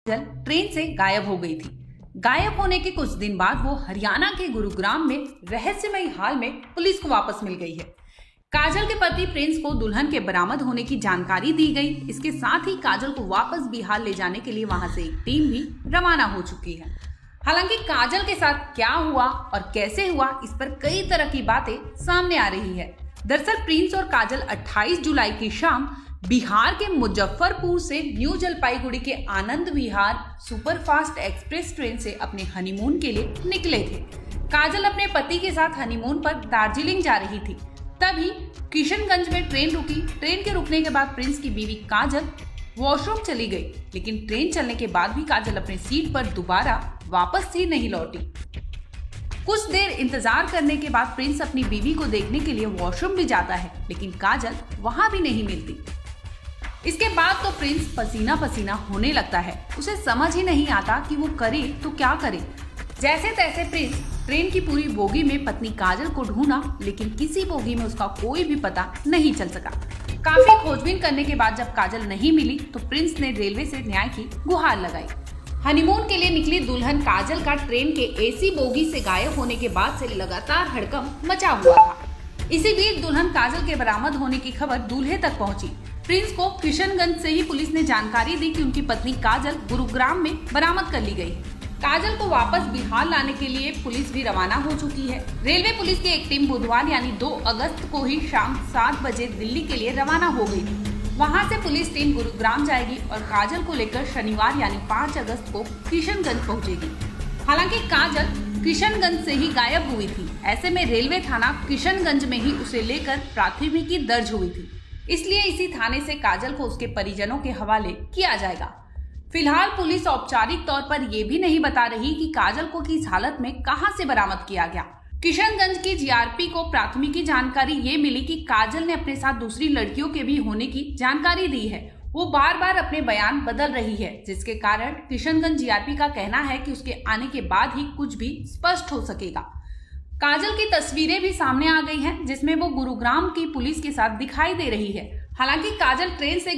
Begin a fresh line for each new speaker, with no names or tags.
Train से गायब हो गई थी। गायब होने के कुछ दिन बाद वो हरियाणा के गुरुग्राम में रहस्यमयी हाल में पुलिस को वापस मिल गई है। काजल के पति प्रिंस को दुल्हन के बरामद होने की जानकारी दी गई। इसके साथ ही काजल को वापस बिहार ले जाने के लिए वहां से एक टीम भी रवाना हो चुकी है। हालांकि काजल के साथ क्या हुआ और कैसे हुआ, इस पर कई तरह की बातें सामने आ रही है। दरअसल प्रिंस और काजल 28 जुलाई की शाम बिहार के मुजफ्फरपुर से न्यू जलपाईगुड़ी के Anand Vihar superfast express train से अपने हनीमून के लिए निकले थे। काजल अपने पति के साथ हनीमून पर दार्जिलिंग जा रही थी। तभी किशनगंज में ट्रेन रुकी। ट्रेन के रुकने के बाद प्रिंस की बीवी काजल वॉशरूम चली गई, लेकिन ट्रेन चलने के बाद भी काजल अपनी सीट पर दोबारा वापस ही नहीं लौटी। कुछ देर इंतजार करने के बाद प्रिंस अपनी बीवी को देखने के लिए वॉशरूम भी जाता है, लेकिन काजल वहां भी नहीं मिलती। इसके बाद तो प्रिंस पसीना पसीना होने लगता है। उसे समझ ही नहीं आता कि वो करे तो क्या करे। जैसे तैसे प्रिंस ट्रेन की पूरी बोगी में पत्नी काजल को ढूंढा, लेकिन किसी बोगी में उसका कोई भी पता नहीं चल सका। काफी खोजबीन करने के बाद जब काजल नहीं मिली तो प्रिंस ने रेलवे से न्याय की गुहार लगाई। हनीमून के लिए निकली दुल्हन काजल का ट्रेन के एसी बोगी से गायब होने के बाद से लगातार हड़कंप मचा हुआ था। इसी बीच दुल्हन काजल के बरामद होने की खबर दूल्हे तक पहुंची। प्रिंस को किशनगंज से ही पुलिस ने जानकारी दी कि उनकी पत्नी काजल गुरुग्राम में बरामद कर ली गई है। काजल को वापस बिहार लाने के लिए पुलिस भी रवाना हो चुकी है। रेलवे पुलिस की एक टीम बुधवार यानी 2 अगस्त को ही शाम 7 बजे दिल्ली के लिए रवाना हो गई थी। वहां से पुलिस टीम गुरुग्राम जाएगी और काजल को लेकर शनिवार यानी 5 अगस्त को किशनगंज पहुंचेगी। हालांकि काजल किशनगंज से ही गायब हुई थी। ऐसे में रेलवे थाना किशनगंज में ही उसे लेकर प्राथमिकी दर्ज हुई थी। इसलिए इसी थाने से काजल को उसके परिजनों के हवाले किया जाएगा। फिलहाल पुलिस औपचारिक तौर पर यह भी नहीं बता रही कि काजल को किस हालत में कहां से बरामद किया गया। किशनगंज की जीआरपी को प्राथमिकी जानकारी ये मिली कि काजल ने अपने साथ दूसरी लड़कियों के भी होने की जानकारी दी है। वो बार बार अपने बयान बदल रही है, जिसके कारण किशनगंज जीआरपी का कहना है कि उसके आने के बाद ही कुछ भी स्पष्ट हो सकेगा। काजल की तस्वीरें भी सामने आ गई हैं, जिसमें वो गुरुग्राम की पुलिस के साथ दिखाई दे रही है। हालांकि काजल ट्रेन से